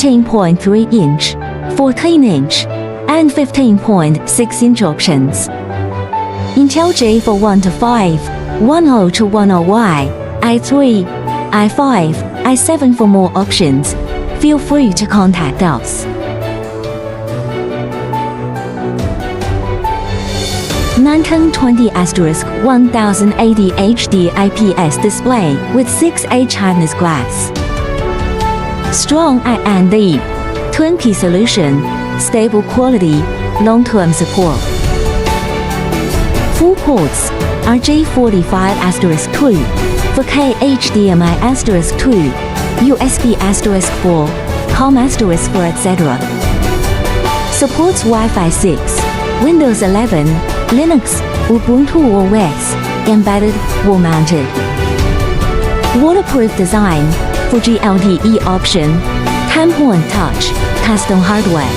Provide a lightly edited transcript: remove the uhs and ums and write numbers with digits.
13.3-inch, 14-inch, and 15.6-inch options. Intel J4 to 5, 10 to 10Y, i3, i5, i7 for more options. Feel free to contact us. 1920*1080 HD IPS display with 6H hardness glass. Strong I&D, turnkey solution, stable quality, long-term support. Full ports, RJ45*2, 4K HDMI*2, USB*4, COM*4, etc. Supports Wi-Fi 6, Windows 11, Linux, Ubuntu OS, embedded, wall-mounted. Waterproof design, Fuji LTE option, 10-point touch, custom hardware.